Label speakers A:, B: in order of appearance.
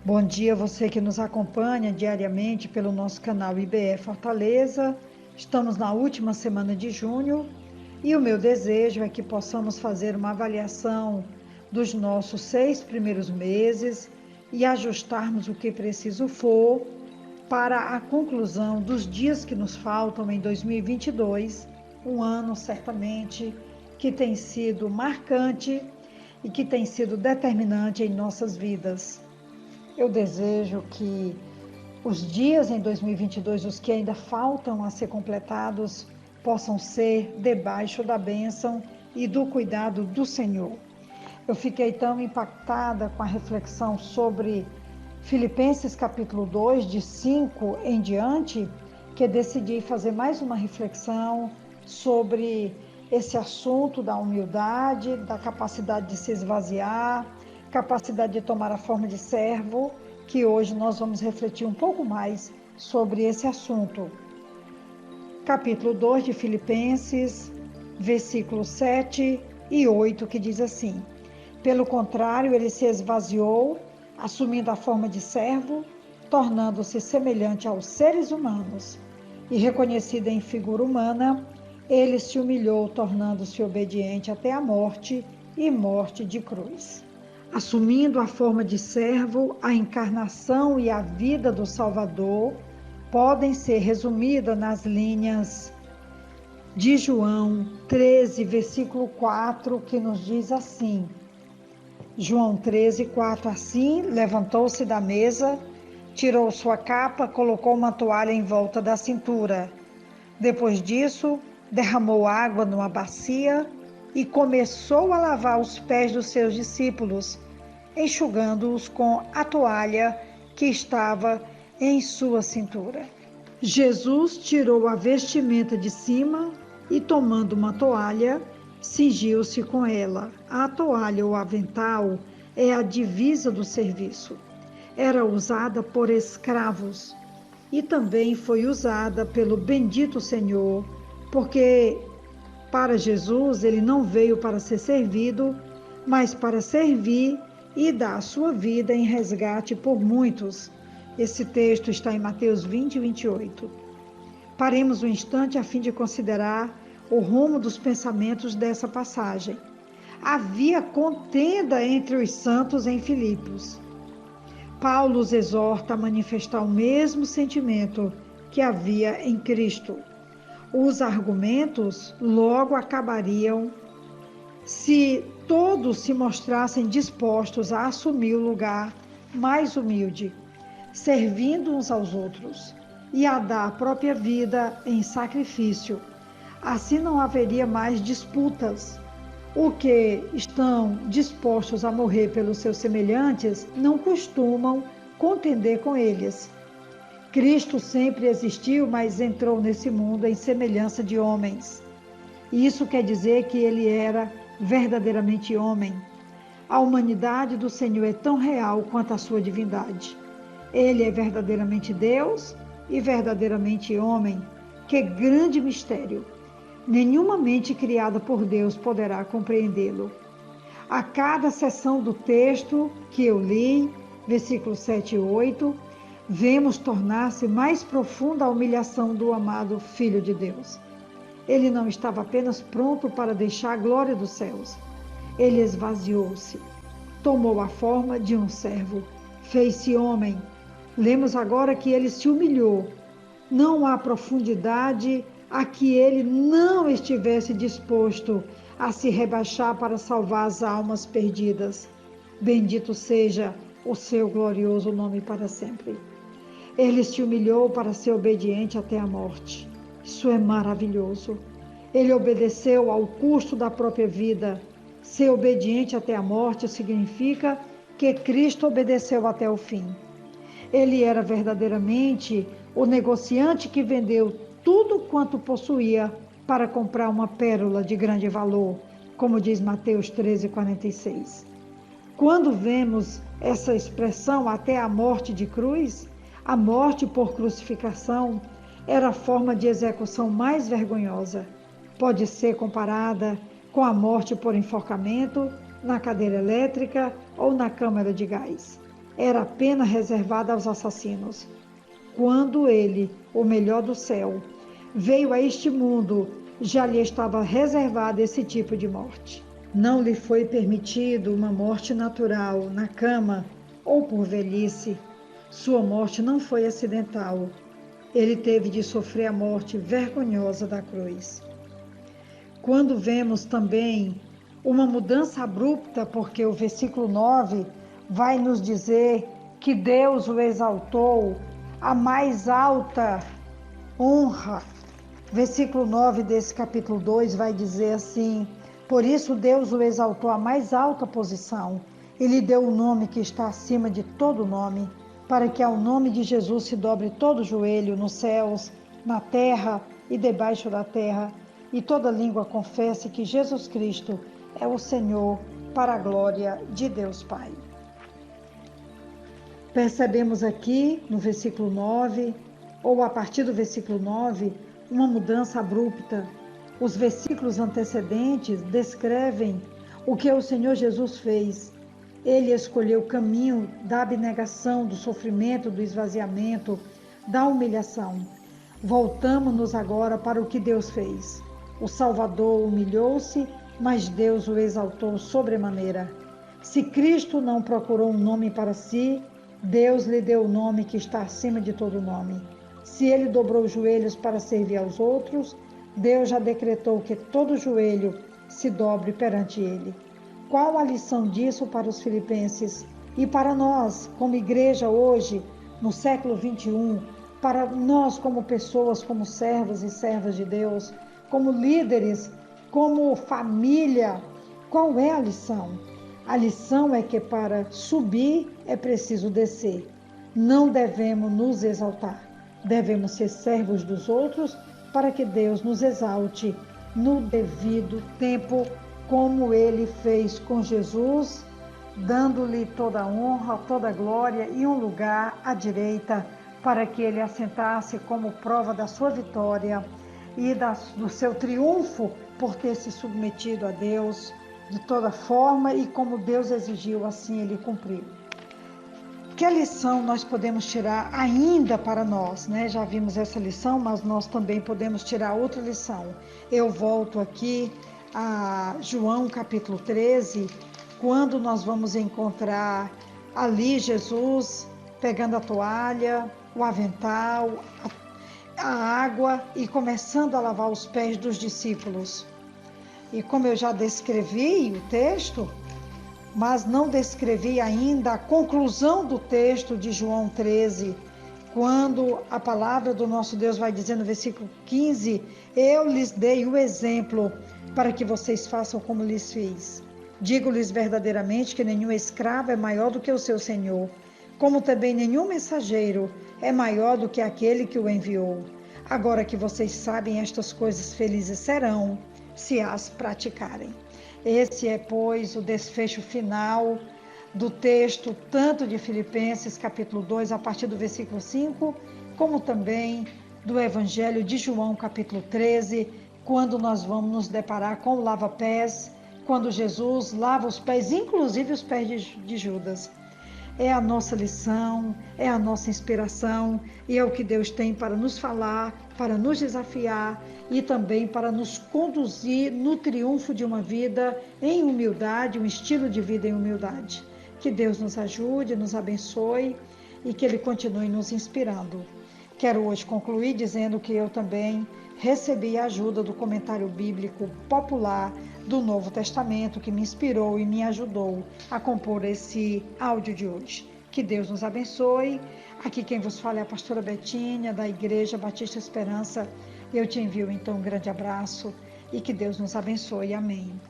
A: Bom dia, você que nos acompanha diariamente pelo nosso canal IBE Fortaleza. Estamos na última semana de junho e o meu desejo é que possamos fazer uma avaliação dos nossos 6 primeiros meses e ajustarmos o que preciso for para a conclusão dos dias que nos faltam em 2022, um ano certamente que tem sido marcante e que tem sido determinante em nossas vidas. Eu desejo que os dias em 2022, os que ainda faltam a ser completados, possam ser debaixo da bênção e do cuidado do Senhor. Eu fiquei tão impactada com a reflexão sobre Filipenses capítulo 2, de 5 em diante, que decidi fazer mais uma reflexão sobre esse assunto da humildade, da capacidade de se esvaziar, capacidade de tomar a forma de servo, que hoje nós vamos refletir um pouco mais sobre esse assunto. Capítulo 2 de Filipenses, versículos 7 e 8, que diz assim: Pelo contrário, ele se esvaziou, assumindo a forma de servo, tornando-se semelhante aos seres humanos. E reconhecido em figura humana, ele se humilhou, tornando-se obediente até a morte e morte de cruz. Assumindo a forma de servo, a encarnação e a vida do Salvador podem ser resumidas nas linhas de João 13, versículo 4, que nos diz assim: João 13, 4. Assim, levantou-se da mesa, tirou sua capa, colocou uma toalha em volta da cintura. Depois disso, derramou água numa bacia e começou a lavar os pés dos seus discípulos, enxugando-os com a toalha que estava em sua cintura. Jesus tirou a vestimenta de cima e, tomando uma toalha, cingiu-se com ela. A toalha ou avental é a divisa do serviço. Era usada por escravos e também foi usada pelo bendito Senhor, porque para Jesus ele não veio para ser servido, mas para servir e dar a sua vida em resgate por muitos. Esse texto está em Mateus 20, 28. Paremos um instante a fim de considerar o rumo dos pensamentos dessa passagem. Havia contenda entre os santos em Filipos. Paulo os exorta a manifestar o mesmo sentimento que havia em Cristo. Os argumentos logo acabariam se todos se mostrassem dispostos a assumir o lugar mais humilde, servindo uns aos outros, e a dar a própria vida em sacrifício. Assim não haveria mais disputas. Os que estão dispostos a morrer pelos seus semelhantes não costumam contender com eles. Cristo sempre existiu, mas entrou nesse mundo em semelhança de homens. Isso quer dizer que ele era verdadeiramente homem. A humanidade do Senhor é tão real quanto a sua divindade. Ele é verdadeiramente Deus e verdadeiramente homem. Que grande mistério! Nenhuma mente criada por Deus poderá compreendê-lo. A cada seção do texto que eu li, versículos 7 e 8, vemos tornar-se mais profunda a humilhação do amado Filho de Deus. Ele não estava apenas pronto para deixar a glória dos céus. Ele esvaziou-se, tomou a forma de um servo, fez-se homem. Lemos agora que ele se humilhou. Não há profundidade a que ele não estivesse disposto a se rebaixar para salvar as almas perdidas. Bendito seja o seu glorioso nome para sempre. Ele se humilhou para ser obediente até a morte. Isso é maravilhoso. Ele obedeceu ao custo da própria vida. Ser obediente até a morte significa que Cristo obedeceu até o fim. Ele era verdadeiramente o negociante que vendeu tudo quanto possuía para comprar uma pérola de grande valor, como diz Mateus 13:46. Quando vemos essa expressão até a morte de cruz, a morte por crucificação era a forma de execução mais vergonhosa. Pode ser comparada com a morte por enforcamento, na cadeira elétrica ou na câmara de gás. era a pena reservada aos assassinos. Quando ele, o melhor do céu, veio a este mundo, já lhe estava reservado esse tipo de morte. Não lhe foi permitido uma morte natural na cama ou por velhice. Sua morte não foi acidental. Ele teve de sofrer a morte vergonhosa da cruz. Quando vemos também uma mudança abrupta, porque o versículo 9 vai nos dizer que Deus o exaltou à mais alta honra. Versículo 9 desse capítulo 2 vai dizer assim: por isso Deus o exaltou à mais alta posição e lhe deu o nome que está acima de todo nome, para que ao nome de Jesus se dobre todo joelho nos céus, na terra e debaixo da terra, e toda língua confesse que Jesus Cristo é o Senhor, para a glória de Deus Pai. Percebemos aqui no versículo 9, ou a partir do versículo 9, uma mudança abrupta. Os versículos antecedentes descrevem o que o Senhor Jesus fez. Ele escolheu o caminho da abnegação, do sofrimento, do esvaziamento, da humilhação. Voltamos-nos agora para o que Deus fez. O Salvador humilhou-se, mas Deus o exaltou sobremaneira. Se Cristo não procurou um nome para si, Deus lhe deu o nome que está acima de todo nome. Se ele dobrou os joelhos para servir aos outros, Deus já decretou que todo joelho se dobre perante ele. Qual a lição disso para os filipenses e para nós, como igreja hoje, no século 21, para nós como pessoas, como servos e servas de Deus, como líderes, como família? Qual é a lição? A lição é que para subir é preciso descer. Não devemos nos exaltar. Devemos ser servos dos outros para que Deus nos exalte no devido tempo, como ele fez com Jesus, dando-lhe toda a honra, toda a glória e um lugar à direita para que ele assentasse como prova da sua vitória e do seu triunfo por ter se submetido a Deus de toda forma e como Deus exigiu, assim ele cumpriu. Que lição nós podemos tirar ainda para nós, né? Já vimos essa lição, mas nós também podemos tirar outra lição. Eu volto aqui a João capítulo 13, quando nós vamos encontrar ali Jesus pegando a toalha, o avental, a água e começando a lavar os pés dos discípulos. E como eu já descrevi o texto, mas não descrevi ainda a conclusão do texto de João 13, quando a palavra do nosso Deus vai dizer no versículo 15, eu lhes dei o exemplo para que vocês façam como lhes fiz. Digo-lhes verdadeiramente que nenhum escravo é maior do que o seu senhor, como também nenhum mensageiro é maior do que aquele que o enviou. Agora que vocês sabem estas coisas, felizes serão se as praticarem. Esse é, pois, o desfecho final do texto, tanto de Filipenses, capítulo 2, a partir do versículo 5, como também do Evangelho de João, capítulo 13, quando nós vamos nos deparar com o lava-pés, quando Jesus lava os pés, inclusive os pés de Judas. É a nossa lição, é a nossa inspiração e é o que Deus tem para nos falar, para nos desafiar e também para nos conduzir no triunfo de uma vida em humildade, um estilo de vida em humildade. Que Deus nos ajude, nos abençoe e que Ele continue nos inspirando. Quero hoje concluir dizendo que eu também recebi a ajuda do comentário bíblico popular do Novo Testamento, que me inspirou e me ajudou a compor esse áudio de hoje. Que Deus nos abençoe. Aqui quem vos fala é a pastora Betinha, da Igreja Batista Esperança. Eu te envio então um grande abraço e que Deus nos abençoe. Amém.